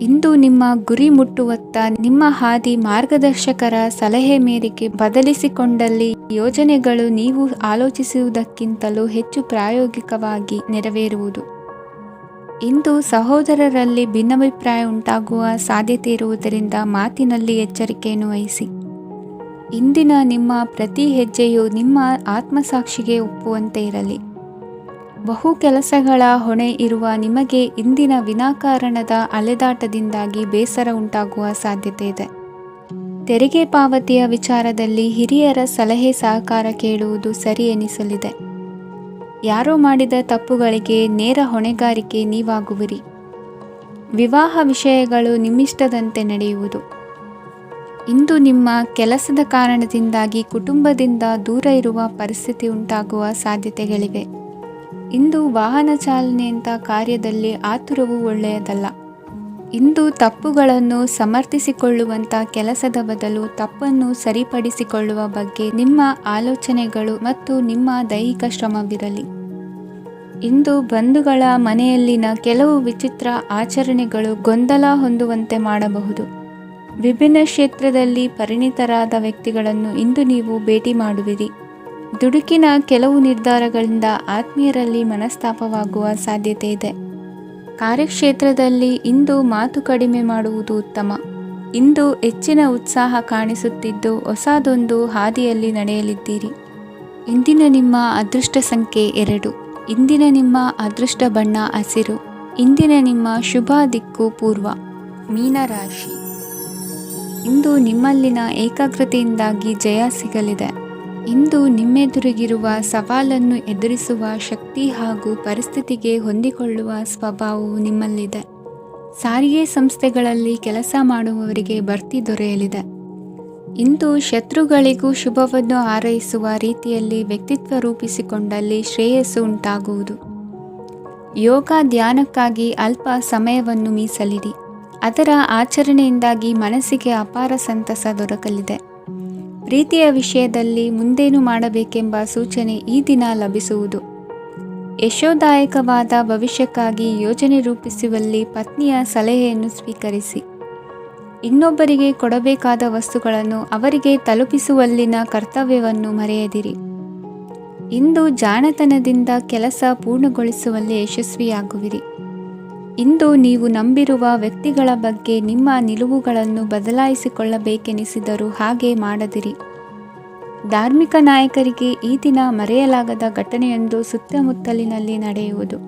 Speaker 1: ಇಂದು ನಿಮ್ಮ ಗುರಿ ಮುಟ್ಟುವತ್ತ ನಿಮ್ಮ ಹಾದಿ ಮಾರ್ಗದರ್ಶಕರ ಸಲಹೆ ಮೇರೆಗೆ ಬದಲಿಸಿಕೊಂಡಲ್ಲಿ ಯೋಜನೆಗಳು ನೀವು ಆಲೋಚಿಸುವುದಕ್ಕಿಂತಲೂ ಹೆಚ್ಚು ಪ್ರಾಯೋಗಿಕವಾಗಿ ನೆರವೇರುವುದು. ಇಂದು ಸಹೋದರರಲ್ಲಿ ಭಿನ್ನಾಭಿಪ್ರಾಯ ಉಂಟಾಗುವ ಸಾಧ್ಯತೆ ಇರುವುದರಿಂದ ಮಾತಿನಲ್ಲಿ ಎಚ್ಚರಿಕೆಯನ್ನು ವಹಿಸಿ. ಇಂದಿನ ನಿಮ್ಮ ಪ್ರತಿ ಹೆಜ್ಜೆಯು ನಿಮ್ಮ ಆತ್ಮಸಾಕ್ಷಿಗೆ ಒಪ್ಪುವಂತೆ ಇರಲಿ. ಬಹು ಕೆಲಸಗಳ ಹೊಣೆ ಇರುವ ನಿಮಗೆ ಇಂದಿನ ವಿನಾಕಾರಣದ ಅಲೆದಾಟದಿಂದಾಗಿ ಬೇಸರ ಉಂಟಾಗುವ ಸಾಧ್ಯತೆ ಇದೆ. ತೆರಿಗೆ ಪಾವತಿಯ ವಿಚಾರದಲ್ಲಿ ಹಿರಿಯರ ಸಲಹೆ ಸಹಕಾರ ಕೇಳುವುದು ಸರಿ ಎನಿಸಲಿದೆ. ಯಾರೋ ಮಾಡಿದ ತಪ್ಪುಗಳಿಗೆ ನೇರ ಹೊಣೆಗಾರಿಕೆ ನೀವಾಗುವಿರಿ. ವಿವಾಹ ವಿಷಯಗಳು ನಿಮ್ಮಿಷ್ಟದಂತೆ ನಡೆಯುವುದು. ಇಂದು ನಿಮ್ಮ ಕೆಲಸದ ಕಾರಣದಿಂದಾಗಿ ಕುಟುಂಬದಿಂದ ದೂರ ಇರುವ ಪರಿಸ್ಥಿತಿ ಉಂಟಾಗುವ ಸಾಧ್ಯತೆಗಳಿವೆ. ಇಂದು ವಾಹನ ಚಾಲನೆಯಂಥ ಕಾರ್ಯದಲ್ಲಿ ಆತುರವು ಒಳ್ಳೆಯದಲ್ಲ. ಇಂದು ತಪ್ಪುಗಳನ್ನು ಸಮರ್ಥಿಸಿಕೊಳ್ಳುವಂಥ ಕೆಲಸದ ಬದಲು ತಪ್ಪನ್ನು ಸರಿಪಡಿಸಿಕೊಳ್ಳುವ ಬಗ್ಗೆ ನಿಮ್ಮ ಆಲೋಚನೆಗಳು ಮತ್ತು ನಿಮ್ಮ ದೈಹಿಕ ಶ್ರಮವಿರಲಿ. ಇಂದು ಬಂಧುಗಳ ಮನೆಯಲ್ಲಿನ ಕೆಲವು ವಿಚಿತ್ರ ಆಚರಣೆಗಳು ಗೊಂದಲ ಹೊಂದುವಂತೆ ಮಾಡಬಹುದು. ವಿಭಿನ್ನ ಕ್ಷೇತ್ರದಲ್ಲಿ ಪರಿಣಿತರಾದ ವ್ಯಕ್ತಿಗಳನ್ನು ಇಂದು ನೀವು ಭೇಟಿ ಮಾಡುವಿರಿ. ದುಡುಕಿನ ಕೆಲವು ನಿರ್ಧಾರಗಳಿಂದ ಆತ್ಮೀಯರಲ್ಲಿ ಮನಸ್ತಾಪವಾಗುವ ಸಾಧ್ಯತೆ ಇದೆ. ಕಾರ್ಯಕ್ಷೇತ್ರದಲ್ಲಿ ಇಂದು ಮಾತು ಕಡಿಮೆ ಮಾಡುವುದು ಉತ್ತಮ. ಇಂದು ಹೆಚ್ಚಿನ ಉತ್ಸಾಹ ಕಾಣಿಸುತ್ತಿದ್ದು ಹೊಸದೊಂದು ಹಾದಿಯಲ್ಲಿ ನಡೆಯಲಿದ್ದೀರಿ. ಇಂದಿನ ನಿಮ್ಮ ಅದೃಷ್ಟ ಸಂಖ್ಯೆ 2. ಇಂದಿನ ನಿಮ್ಮ ಅದೃಷ್ಟ ಬಣ್ಣ ಹಸಿರು. ಇಂದಿನ ನಿಮ್ಮ ಶುಭ ದಿಕ್ಕು ಪೂರ್ವ. ಮೀನರಾಶಿ. ಇಂದು ನಿಮ್ಮಲ್ಲಿನ ಏಕಾಗ್ರತೆಯಿಂದಾಗಿ ಜಯ ಸಿಗಲಿದೆ. ಇಂದು ನಿಮ್ಮೆದುರಿಗಿರುವ ಸವಾಲನ್ನು ಎದುರಿಸುವ ಶಕ್ತಿ ಹಾಗೂ ಪರಿಸ್ಥಿತಿಗೆ ಹೊಂದಿಕೊಳ್ಳುವ ಸ್ವಭಾವವು ನಿಮ್ಮಲ್ಲಿದೆ. ಸಾರಿಗೆ ಸಂಸ್ಥೆಗಳಲ್ಲಿ ಕೆಲಸ ಮಾಡುವವರಿಗೆ ಬಡ್ತಿ ದೊರೆಯಲಿದೆ. ಇಂದು ಶತ್ರುಗಳಿಗೂ ಶುಭವನ್ನು ಹಾರೈಸುವ ರೀತಿಯಲ್ಲಿ ವ್ಯಕ್ತಿತ್ವ ರೂಪಿಸಿಕೊಂಡಲ್ಲಿ ಶ್ರೇಯಸ್ಸು ಉಂಟಾಗುವುದು. ಯೋಗ ಧ್ಯಾನಕ್ಕಾಗಿ ಅಲ್ಪ ಸಮಯವನ್ನು ಮೀಸಲಿಡಿ. ಅದರ ಆಚರಣೆಯಿಂದಾಗಿ ಮನಸ್ಸಿಗೆ ಅಪಾರ ಸಂತಸ ದೊರಕಲಿದೆ. ಪ್ರೀತಿಯ ವಿಷಯದಲ್ಲಿ ಮುಂದೇನು ಮಾಡಬೇಕೆಂಬ ಸೂಚನೆ ಈ ದಿನ ಲಭಿಸುವುದು. ಯಶೋದಾಯಕವಾದ ಭವಿಷ್ಯಕ್ಕಾಗಿ ಯೋಜನೆ ರೂಪಿಸುವಲ್ಲಿ ಪತ್ನಿಯ ಸಲಹೆಯನ್ನು ಸ್ವೀಕರಿಸಿ. ಇನ್ನೊಬ್ಬರಿಗೆ ಕೊಡಬೇಕಾದ ವಸ್ತುಗಳನ್ನು ಅವರಿಗೆ ತಲುಪಿಸುವಲ್ಲಿನ ಕರ್ತವ್ಯವನ್ನು ಮರೆಯದಿರಿ. ಇಂದು ಜಾಣತನದಿಂದ ಕೆಲಸ ಪೂರ್ಣಗೊಳಿಸುವಲ್ಲಿ ಯಶಸ್ವಿಯಾಗುವಿರಿ. ಇಂದು ನೀವು ನಂಬಿರುವ ವ್ಯಕ್ತಿಗಳ ಬಗ್ಗೆ ನಿಮ್ಮ ನಿಲುವುಗಳನ್ನು ಬದಲಾಯಿಸಿಕೊಳ್ಳಬೇಕೆನಿಸಿದರೂ ಹಾಗೆ ಮಾಡದಿರಿ. ಧಾರ್ಮಿಕ ನಾಯಕರಿಗೆ ಈ ದಿನ ಮರೆಯಲಾಗದ ಘಟನೆಯೊಂದು ಸುತ್ತಮುತ್ತಲಿನಲ್ಲಿ ನಡೆಯುವುದು.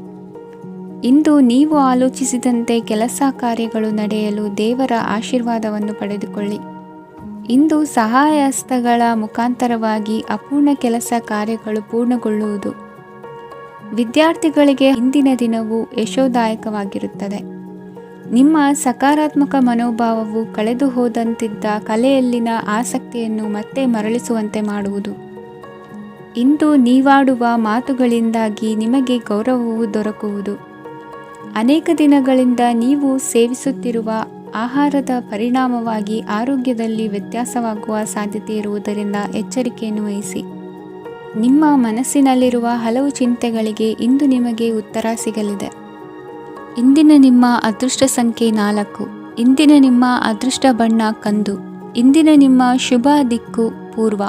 Speaker 1: ಇಂದು ನೀವು ಆಲೋಚಿಸಿದಂತೆ ಕೆಲಸ ಕಾರ್ಯಗಳು ನಡೆಯಲು ದೇವರ ಆಶೀರ್ವಾದವನ್ನು ಪಡೆದುಕೊಳ್ಳಿ. ಇಂದು ಸಹಾಯ ಹಸ್ತಗಳ ಮುಖಾಂತರವಾಗಿ ಅಪೂರ್ಣ ಕೆಲಸ ಕಾರ್ಯಗಳು ಪೂರ್ಣಗೊಳ್ಳುವುದು. ವಿದ್ಯಾರ್ಥಿಗಳಿಗೆ ಇಂದಿನ ದಿನವು ಯಶೋದಾಯಕವಾಗಿರುತ್ತದೆ. ನಿಮ್ಮ ಸಕಾರಾತ್ಮಕ ಮನೋಭಾವವು ಕಳೆದು ಹೋದಂತಿದ್ದ ಕಲೆಯಲ್ಲಿನ ಆಸಕ್ತಿಯನ್ನು ಮತ್ತೆ ಮರಳಿಸುವಂತೆ ಮಾಡುವುದು. ಇಂದು ನೀವಾಡುವ ಮಾತುಗಳಿಂದಾಗಿ ನಿಮಗೆ ಗೌರವವು ದೊರಕುವುದು. ಅನೇಕ ದಿನಗಳಿಂದ ನೀವು ಸೇವಿಸುತ್ತಿರುವ ಆಹಾರದ ಪರಿಣಾಮವಾಗಿ ಆರೋಗ್ಯದಲ್ಲಿ ವ್ಯತ್ಯಾಸವಾಗುವ ಸಾಧ್ಯತೆ ಇರುವುದರಿಂದ ಎಚ್ಚರಿಕೆಯನ್ನು ವಹಿಸಿ. ನಿಮ್ಮ ಮನಸ್ಸಿನಲ್ಲಿರುವ ಹಲವು ಚಿಂತೆಗಳಿಗೆ ಇಂದು ನಿಮಗೆ ಉತ್ತರ ಸಿಗಲಿದೆ. ಇಂದಿನ ನಿಮ್ಮ ಅದೃಷ್ಟ ಸಂಖ್ಯೆ 4. ಇಂದಿನ ನಿಮ್ಮ ಅದೃಷ್ಟ ಬಣ್ಣ ಕಂದು. ಇಂದಿನ ನಿಮ್ಮ ಶುಭ ದಿಕ್ಕು ಪೂರ್ವ.